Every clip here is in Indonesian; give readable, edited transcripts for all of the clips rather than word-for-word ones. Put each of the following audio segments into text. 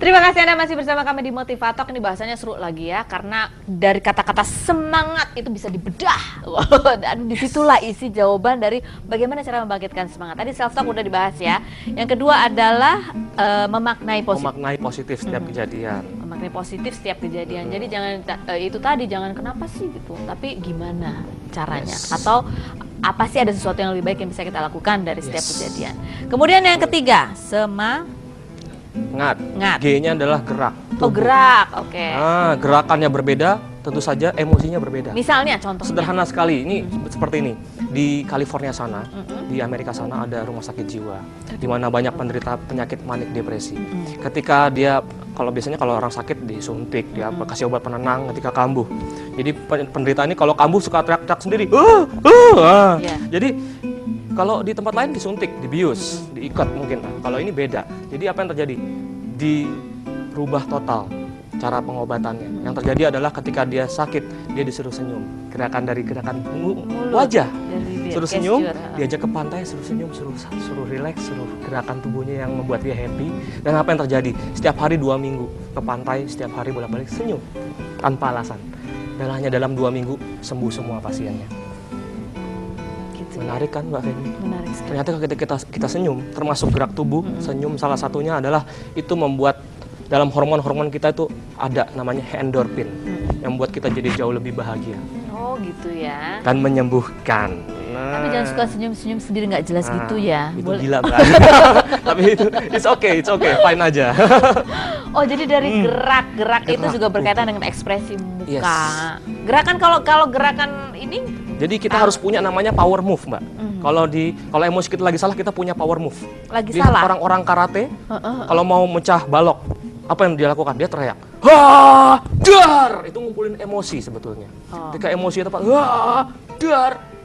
Terima kasih Anda masih bersama kami di Motivatok. Ini bahasanya seru lagi ya, karena dari kata-kata semangat itu bisa dibedah. Dan disitulah isi jawaban dari bagaimana cara membangkitkan semangat. Tadi self talk udah dibahas ya. Yang kedua adalah memaknai positif. Memaknai positif setiap kejadian. Memaknai positif setiap kejadian. Jadi jangan itu tadi, jangan kenapa sih gitu, tapi gimana caranya, atau apa sih ada sesuatu yang lebih baik yang bisa kita lakukan dari setiap kejadian. Kemudian yang ketiga, Ngat. G-nya adalah gerak. Oh, gerak, oke. Nah, gerakannya berbeda, tentu saja emosinya berbeda. Misalnya contohnya. Sederhana sekali, ini seperti ini. Di California sana, di Amerika sana ada rumah sakit jiwa, di mana banyak penderita penyakit manik depresi. Ketika dia, biasanya kalau orang sakit disuntik, dia kasih obat penenang ketika kambuh. Jadi penderita ini kalau kambuh suka teriak-teriak sendiri. Jadi kalau di tempat lain disuntik, dibius, diikat mungkin. Kalau ini beda. Jadi apa yang terjadi? Dirubah total cara pengobatannya. Yang terjadi adalah ketika dia sakit, dia disuruh senyum. Gerakan mulut, wajah. Suruh senyum, diajak ke pantai, suruh senyum, suruh rileks, suruh gerakan tubuhnya yang membuat dia happy. Dan apa yang terjadi? Setiap hari 2 minggu ke pantai, setiap hari bolak-balik senyum. Tanpa alasan. Dan hanya dalam 2 minggu sembuh semua pasiennya. Menarik kan Mbak Feni? Menarik sekali. Ternyata ketika kita senyum, termasuk gerak tubuh, senyum salah satunya adalah itu membuat dalam hormon-hormon kita itu ada namanya endorfin yang membuat kita jadi jauh lebih bahagia. Oh gitu ya. Dan menyembuhkan. Tapi jangan suka senyum-senyum sendiri nggak jelas gitu ya. Itu gila Mbak. Tapi itu it's okay, fine aja. Oh jadi dari gerak itu juga berkaitan dengan ekspresi muka. Gerakan kalau gerakan ini. Jadi kita harus punya namanya power move, Mbak. Kalau emosi kita lagi salah, kita punya power move. Salah. Orang-orang karate, kalau mau mecah balok, apa yang dia lakukan? Dia teriak, "Ha! Dar!" Itu ngumpulin emosi sebetulnya. Ketika emosi tepat, "Ha! Dar!"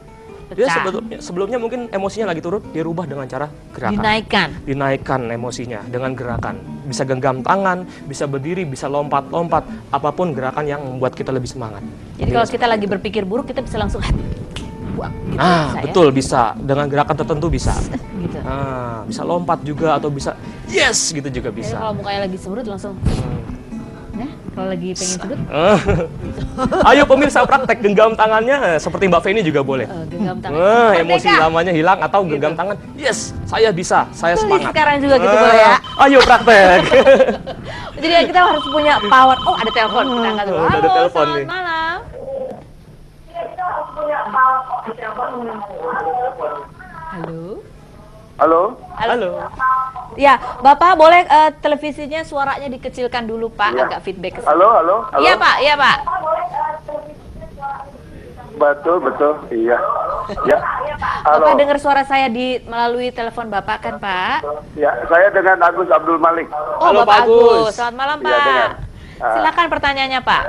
Dia sebelumnya mungkin emosinya lagi turun, dia rubah dengan cara gerakan. Dinaikkan emosinya dengan gerakan. Bisa genggam tangan, bisa berdiri, bisa lompat-lompat, apapun gerakan yang membuat kita lebih semangat. Jadi kalau kita lagi berpikir buruk, kita bisa langsung buang. Gitu, betul ya? Bisa. Dengan gerakan tertentu bisa. Gitu. Bisa lompat juga atau bisa yes gitu juga bisa. Jadi kalau mukanya lagi sembrut langsung. Kalau lagi pengen sudut. Ayo pemirsa praktek genggam tangannya seperti Mbak Feni juga boleh. Genggam tangan. Emosi lamanya hilang atau genggam tangan. Yes, saya bisa, saya semangat. Sekarang juga gitu boleh ya. Ayo praktek. Jadi kita harus punya power. Oh ada telepon. Kita angkat dulu. Halo, ada telepon nih. Malam. Halo. Ya, Bapak boleh televisinya suaranya dikecilkan dulu Pak, agak feedback ke sini. Halo. Iya Pak. Betul, iya. Ya. Halo. Bapak dengar suara saya melalui telepon Bapak kan Pak? Ya, saya dengan Agus Abdul Malik. Oh, halo, Bapak Agus. Selamat malam Pak. Iya, silakan pertanyaannya Pak.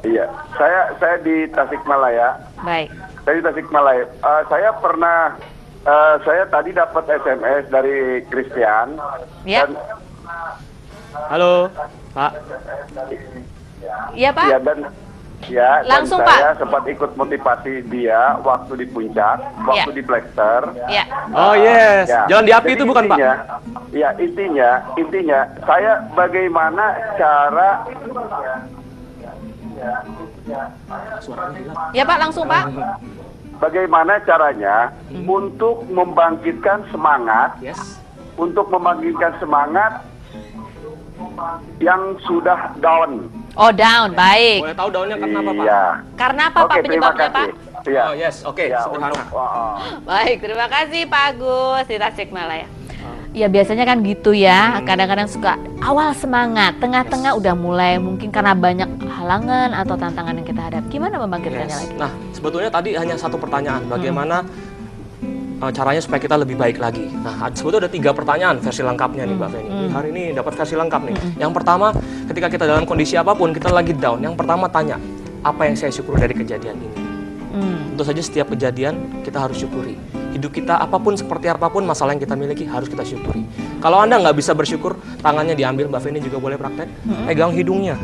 Iya, saya di Tasikmalaya. Baik. Saya di Tasikmalaya. Saya tadi dapat SMS dari Christian. Ya. Halo, Pak. Iya Pak. Langsung, dan saya Pak. sempat ikut motivasi dia waktu di puncak, waktu di Plexter. Ya. Oh yes, jalan di api itu bukan Pak? Ya, intinya saya bagaimana cara. Ya Pak, langsung Pak. Bagaimana caranya untuk membangkitkan semangat, untuk membangkitkan semangat yang sudah down. Oh down, baik. Boleh tahu daunnya karena apa Pak? Iya. Karena apa Pak penyebabnya Pak? Iya. Oh yes, oke, sederhana. Baik, terima kasih Pak Agus di Tasikmalaya. Ya biasanya kan gitu ya, kadang-kadang suka awal semangat, tengah-tengah udah mulai mungkin karena banyak halangan atau tantangan yang kita hadapi. Gimana membangkitkannya lagi? Nah, sebetulnya tadi hanya satu pertanyaan, bagaimana caranya supaya kita lebih baik lagi. Nah, sebetulnya ada 3 pertanyaan versi lengkapnya nih Mbak Feni. Hari ini dapat versi lengkap nih. Yang pertama, ketika kita dalam kondisi apapun, kita lagi down. Yang pertama tanya, apa yang saya syukuri dari kejadian ini? Tentu saja setiap kejadian kita harus syukuri. Hidup kita apapun seperti apapun masalah yang kita miliki harus kita syukuri. Kalau Anda nggak bisa bersyukur, tangannya diambil, Mbak Feni juga boleh praktek. Pegang hidungnya.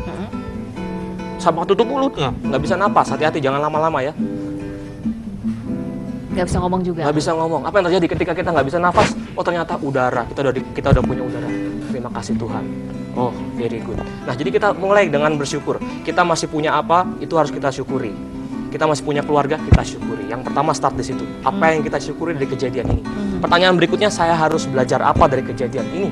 Sampai tutup mulutnya, nggak bisa napas. Hati-hati, jangan lama-lama ya. Nggak bisa ngomong juga. Nggak bisa ngomong. Apa yang terjadi ketika kita nggak bisa nafas? Oh ternyata udara. Kita udah punya udara. terima kasih Tuhan. Oh, very good. Nah, jadi kita mulai dengan bersyukur. Kita masih punya apa, itu harus kita syukuri. Kita masih punya keluarga, kita syukuri. Yang pertama start di situ. Apa yang kita syukuri dari kejadian ini? Pertanyaan berikutnya, saya harus belajar apa dari kejadian ini?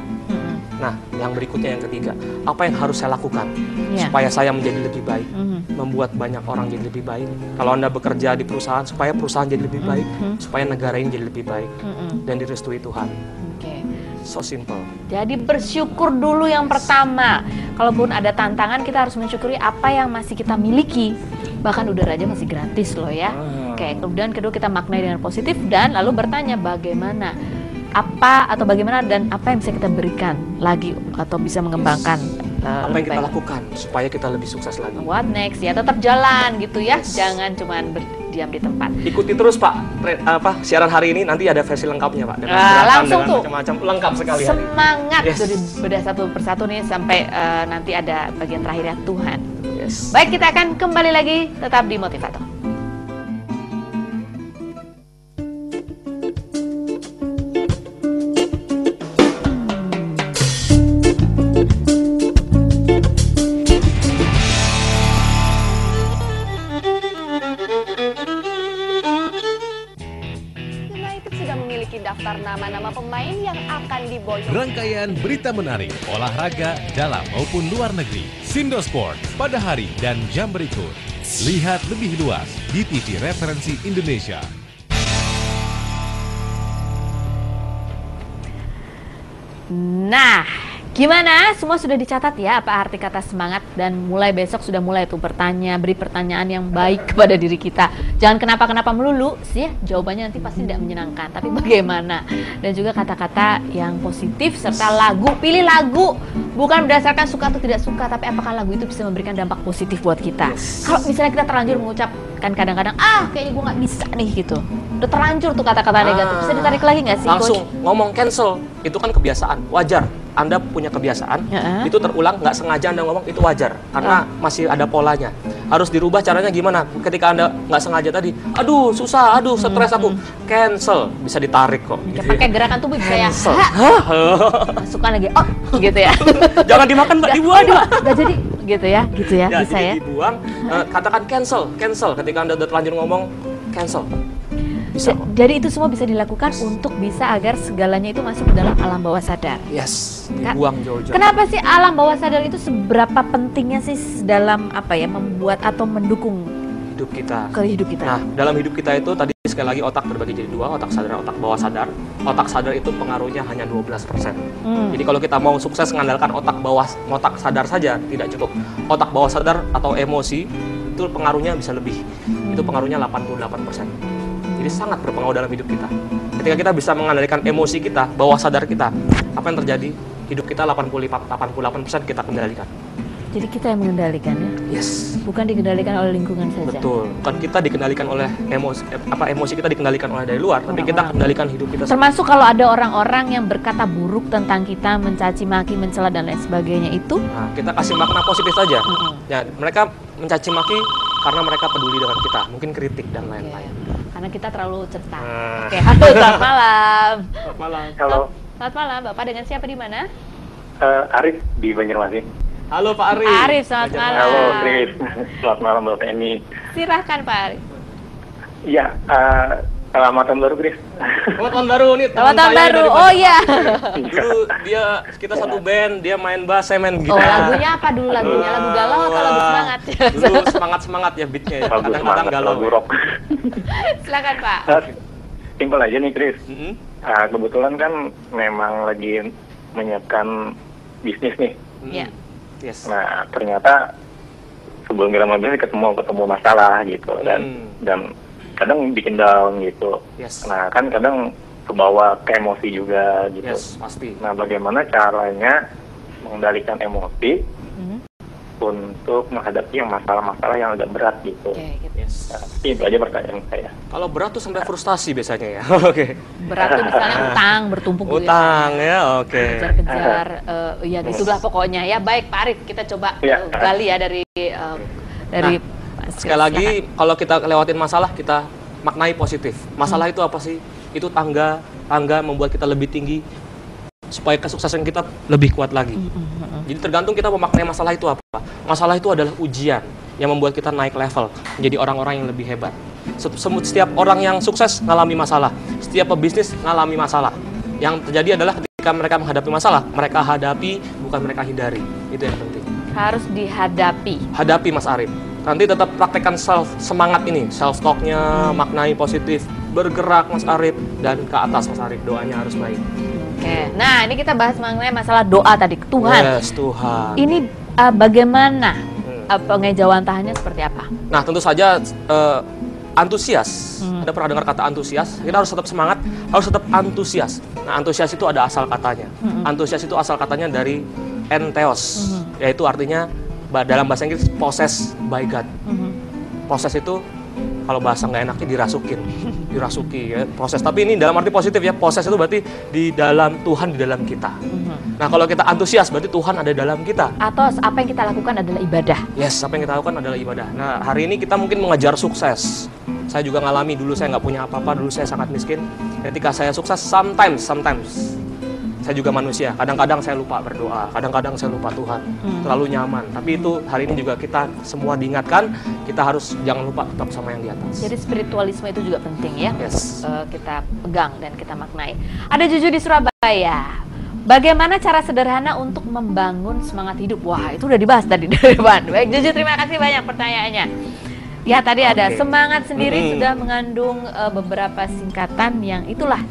Nah, yang berikutnya yang ketiga, apa yang harus saya lakukan supaya saya menjadi lebih baik, membuat banyak orang jadi lebih baik. Kalau Anda bekerja di perusahaan, supaya perusahaan jadi lebih baik, supaya negara ini jadi lebih baik, dan direstui Tuhan. So simple. Jadi bersyukur dulu yang pertama. Kalaupun ada tantangan, kita harus mensyukuri apa yang masih kita miliki. Bahkan udara aja masih gratis loh ya. Oke, kemudian kedua kita maknai dengan positif dan lalu bertanya bagaimana, apa atau bagaimana dan apa yang bisa kita berikan lagi atau bisa mengembangkan. Apa yang kita lakukan supaya kita lebih sukses lagi. What next ya, tetap jalan gitu ya. Jangan cuman berdiam di tempat. Ikuti terus Pak siaran hari ini, nanti ada versi lengkapnya Pak dengan langsung dengan tuh macam-macam lengkap sekali. Semangat dari bedah satu persatu nih sampai nanti ada bagian terakhirnya Tuhan. Baik, kita akan kembali lagi tetap di Motivator. Daftar nama-nama pemain yang akan diboyong. Rangkaian berita menarik, olahraga dalam maupun luar negeri. Sindosport pada hari dan jam berikut. Lihat lebih luas di TV Referensi Indonesia. Nah, gimana? Semua sudah dicatat ya apa arti kata semangat, dan mulai besok sudah mulai tuh beri pertanyaan yang baik kepada diri kita. Jangan kenapa-kenapa melulu sih ya, jawabannya nanti pasti tidak menyenangkan, tapi bagaimana? Dan juga kata-kata yang positif serta lagu. Pilih lagu bukan berdasarkan suka atau tidak suka, tapi apakah lagu itu bisa memberikan dampak positif buat kita. Kalau misalnya kita terlanjur mengucapkan kadang-kadang kayaknya gue nggak bisa nih gitu, udah terlanjur tuh kata-kata negatif, bisa ditarik lagi nggak sih langsung Coach? ngomong cancel, itu kan kebiasaan, wajar. Anda punya kebiasaan, itu terulang, nggak sengaja Anda ngomong, itu wajar. Karena masih ada polanya. Harus dirubah caranya gimana? Ketika Anda nggak sengaja tadi, aduh susah, aduh stres aku, cancel, bisa ditarik kok. Ya, pakai gerakan tubuh bisa ya. Masukkan lagi, gitu ya. Jangan dimakan Mbak, dibuang. Nggak jadi, gitu ya, bisa jadi ya. dibuang, katakan cancel. Ketika Anda udah terlanjur ngomong, cancel. Bisa kok. Jadi itu semua bisa dilakukan untuk bisa agar segalanya itu masuk ke dalam alam bawah sadar. Yes, dibuang jauh-jauh. Kenapa sih alam bawah sadar itu seberapa pentingnya sih dalam membuat atau mendukung hidup kita? Hidup kita. Nah, dalam hidup kita itu tadi sekali lagi otak terbagi jadi dua, otak sadar, otak bawah sadar. Otak sadar itu pengaruhnya hanya 12%. Jadi kalau kita mau sukses mengandalkan otak sadar saja tidak cukup. Otak bawah sadar atau emosi itu pengaruhnya bisa lebih. Itu pengaruhnya 88%. Jadi sangat berpengaruh dalam hidup kita. Ketika kita bisa mengendalikan emosi kita, bawah sadar kita, apa yang terjadi? Hidup kita 88% kita kendalikan. Jadi kita yang mengendalikannya. Yes. Bukan dikendalikan oleh lingkungan saja. Betul. Bukan kita dikendalikan oleh emosi kita dikendalikan oleh dari luar, tapi kita kendalikan hidup kita. Termasuk kalau ada orang-orang yang berkata buruk tentang kita, mencaci maki, mencela dan lain sebagainya itu. Nah, kita kasih makna positif saja. Ya, mereka mencaci maki karena mereka peduli dengan kita, mungkin kritik dan lain-lain. Karena kita terlalu cetar. Oke, halo, selamat malam. Selamat malam. Halo. Selamat malam, Bapak dengan siapa di mana? Arif di Banjarmasin. Halo Pak Arif. Arif, selamat malam. Halo Chris, selamat malam Bapak Eni. Silahkan Pak Arif. Iya, selamat tahun baru Chris. Selamat tahun baru nih. Selamat tahun baru. Oh iya. Dulu kita satu band, dia main bass, saya main gitar. Oh, lagunya apa dulu lagunya? Lagu galau atau lagu semangat? Dulu semangat ya beatnya ya. Kadang-kadang galau. Lagu rock. Silakan Pak. Simpel aja nih Chris. Kebetulan kan memang lagi menyiapkan bisnis nih. Iya. Yes. Nah ternyata sebelum kita mau bisnis ketemu masalah gitu dan kadang bikin down gitu. Yes. Nah kan kadang kebawa ke emosi juga gitu. Yes, pasti. Nah bagaimana caranya mengendalikan emosi untuk menghadapi yang masalah-masalah yang agak berat gitu. Oke, gitu. Yes. Nah, itu aja pertanyaan saya. Kalau berat tuh sampai frustasi biasanya ya. Oke. Berat tuh misalnya utang bertumpuk gitu Utang ya, oke. kejar-kejar, ya gitulah pokoknya ya. Baik Pak Arif, kita coba gali ya dari Sekali lagi, kalau kita lewatin masalah, kita maknai positif. Masalah itu apa sih? Itu tangga membuat kita lebih tinggi. supaya kesuksesan kita lebih kuat lagi. Jadi tergantung kita memaknai masalah itu apa. Masalah itu adalah ujian yang membuat kita naik level menjadi orang-orang yang lebih hebat. Setiap orang yang sukses ngalami masalah, setiap pebisnis ngalami masalah. Yang terjadi adalah ketika mereka menghadapi masalah, mereka hadapi, bukan mereka hindari. Itu yang penting. Harus dihadapi. Hadapi, Mas Arif. Nanti tetap praktekkan semangat ini, self-talk-nya, maknai positif, bergerak Mas Arif, dan ke atas Mas Arif, doanya harus baik. Oke, nah ini kita bahas mengenai masalah doa tadi, Tuhan. Yes, Tuhan. Ini bagaimana pengejawantahannya seperti apa? Nah, tentu saja antusias. Anda pernah dengar kata antusias? Kita harus tetap semangat, harus tetap antusias. Nah, antusias itu ada asal katanya. Antusias itu asal katanya dari entheos, yaitu artinya dalam bahasa Inggris possessed by God. Proses itu kalau bahasa nggak enaknya dirasuki ya, proses. Tapi ini dalam arti positif ya, proses itu berarti di dalam Tuhan, di dalam kita. Nah, kalau kita antusias berarti Tuhan ada dalam kita. Atau apa yang kita lakukan adalah ibadah. Yes, apa yang kita lakukan adalah ibadah. Nah, hari ini kita mungkin mengejar sukses. Saya juga ngalami, dulu saya nggak punya apa-apa, dulu saya sangat miskin. Ketika saya sukses, sometimes saya juga manusia. Kadang-kadang saya lupa berdoa, kadang-kadang saya lupa Tuhan. Terlalu nyaman. Tapi itu hari ini juga kita semua diingatkan, kita harus jangan lupa tetap sama yang di atas. Jadi spiritualisme itu juga penting ya. Yes. Kita pegang dan kita maknai. Ada Juju di Surabaya. Bagaimana cara sederhana untuk membangun semangat hidup? Wah, itu udah dibahas tadi dari depan. Baik, Juju, terima kasih banyak pertanyaannya. Ya, tadi ada semangat sendiri sudah mengandung beberapa singkatan yang itulah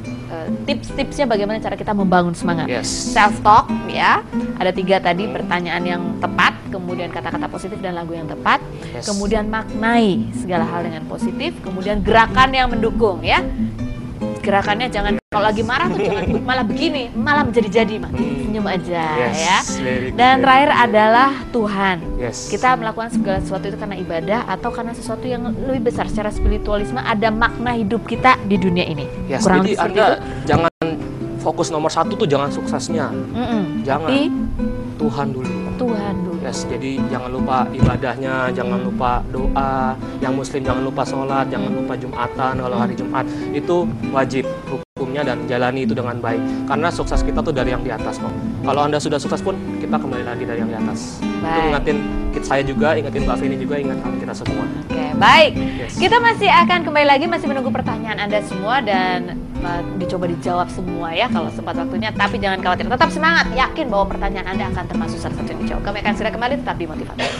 tips-tipsnya bagaimana cara kita membangun semangat. Yes. Self-talk ya, ada 3 tadi pertanyaan yang tepat, kemudian kata-kata positif dan lagu yang tepat, kemudian maknai segala hal dengan positif, kemudian gerakan yang mendukung ya. Gerakannya jangan kalau lagi marah tuh jangan malah begini, malah menjadi-jadi, senyum aja ya. Dan terakhir adalah Tuhan. Kita melakukan segala sesuatu itu karena ibadah atau karena sesuatu yang lebih besar secara spiritualisme, ada makna hidup kita di dunia ini. Kurang jadi Anda jangan fokus nomor 1 tuh jangan suksesnya. Jangan. Tapi Tuhan dulu. Yes, jadi jangan lupa ibadahnya, jangan lupa doa. Yang Muslim jangan lupa sholat, jangan lupa Jumatan kalau hari Jumat. Itu wajib hukumnya dan jalani itu dengan baik. Karena sukses kita tuh dari yang di atas kok. Kalau Anda sudah sukses pun, kita kembali lagi dari yang di atas. Itu ingatin saya juga, ingatin Mbak Feni juga, ingatkan kita semua. Oke, baik. Kita masih akan kembali lagi, masih menunggu pertanyaan Anda semua dan dicoba dijawab semua ya kalau sempat waktunya. Tapi jangan khawatir, tetap semangat, yakin bahwa pertanyaan Anda akan termasuk salah satu yang dijawab. Kami akan segera kembali, tetap di Motivator.